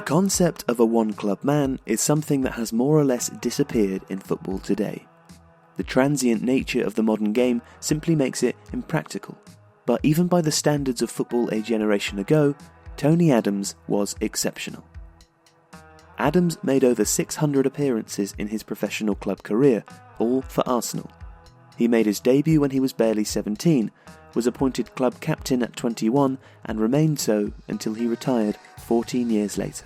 concept of a one-club man is something that has more or less disappeared in football today. The transient nature of the modern game simply makes it impractical. But even by the standards of football a generation ago, Tony Adams was exceptional. Adams made over 600 appearances in his professional club career, all for Arsenal. He made his debut when he was barely 17, was appointed club captain at 21 and remained so until he retired 14 years later.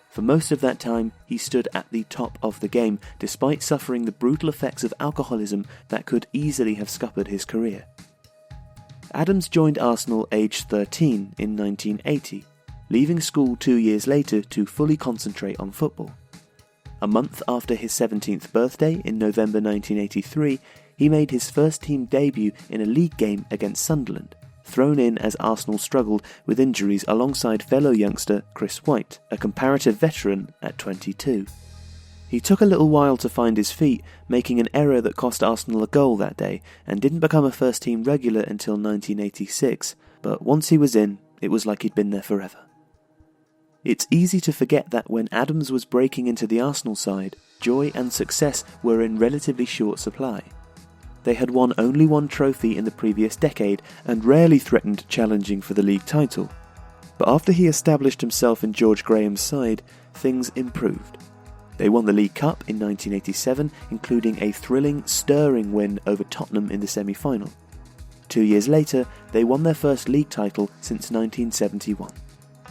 For most of that time, he stood at the top of the game, despite suffering the brutal effects of alcoholism that could easily have scuppered his career. Adams joined Arsenal aged 13 in 1980, leaving school 2 years later to fully concentrate on football. A month after his 17th birthday in November 1983, he made his first team debut in a league game against Sunderland, thrown in as Arsenal struggled with injuries alongside fellow youngster Chris White, a comparative veteran at 22. He took a little while to find his feet, making an error that cost Arsenal a goal that day, and didn't become a first-team regular until 1986, but once he was in, it was like he'd been there forever. It's easy to forget that when Adams was breaking into the Arsenal side, joy and success were in relatively short supply. They had won only one trophy in the previous decade and rarely threatened challenging for the league title. But after he established himself in George Graham's side, things improved. They won the League Cup in 1987, including a thrilling, stirring win over Tottenham in the semi-final. 2 years later, they won their first league title since 1971,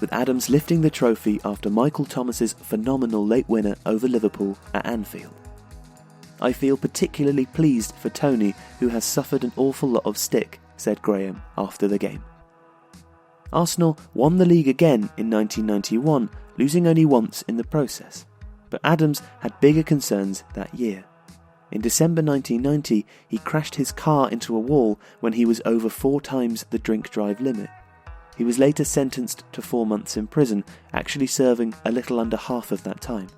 with Adams lifting the trophy after Michael Thomas's phenomenal late winner over Liverpool at Anfield. "I feel particularly pleased for Tony, who has suffered an awful lot of stick," said Graham after the game. Arsenal won the league again in 1991, losing only once in the process. But Adams had bigger concerns that year. In December 1990, he crashed his car into a wall when he was over 4 times the drink-drive limit. He was later sentenced to 4 months in prison, actually serving a little under half of that time.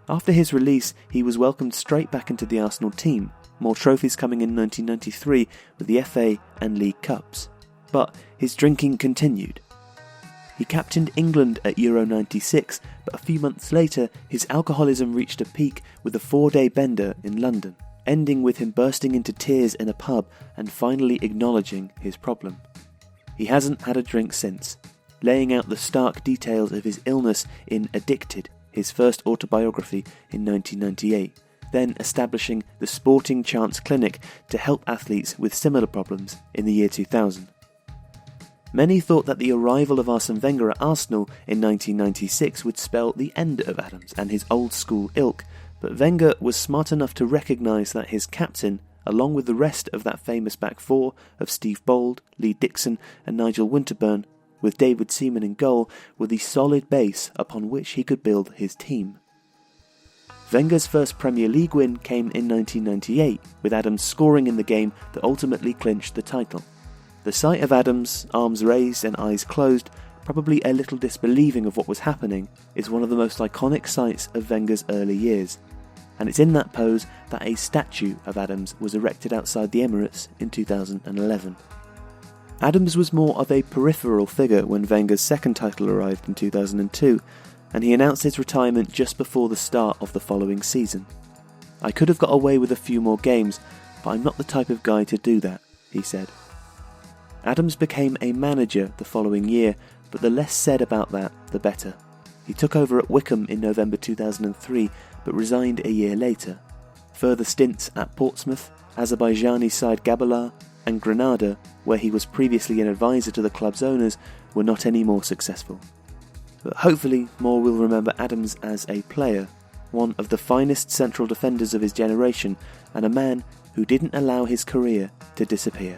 After his release, he was welcomed straight back into the Arsenal team, more trophies coming in 1993 with the FA and League Cups. But his drinking continued. He captained England at Euro 96, but a few months later, his alcoholism reached a peak with a 4-day bender in London, ending with him bursting into tears in a pub and finally acknowledging his problem. He hasn't had a drink since, laying out the stark details of his illness in Addicted, his first autobiography in 1998, then establishing the Sporting Chance Clinic to help athletes with similar problems in the year 2000. Many thought that the arrival of Arsene Wenger at Arsenal in 1996 would spell the end of Adams and his old-school ilk, but Wenger was smart enough to recognise that his captain, along with the rest of that famous back four of Steve Bold, Lee Dixon and Nigel Winterburn, with David Seaman in goal, were the solid base upon which he could build his team. Wenger's first Premier League win came in 1998, with Adams scoring in the game that ultimately clinched the title. The sight of Adams, arms raised and eyes closed, probably a little disbelieving of what was happening, is one of the most iconic sights of Wenger's early years, and it's in that pose that a statue of Adams was erected outside the Emirates in 2011. Adams was more of a peripheral figure when Wenger's second title arrived in 2002, and he announced his retirement just before the start of the following season. "I could have got away with a few more games, but I'm not the type of guy to do that," he said. Adams became a manager the following year, but the less said about that, the better. He took over at Wycombe in November 2003, but resigned a year later. Further stints at Portsmouth, Azerbaijani side Gabalar, and Granada, where he was previously an advisor to the club's owners, were not any more successful. But hopefully more will remember Adams as a player, one of the finest central defenders of his generation, and a man who didn't allow his career to disappear.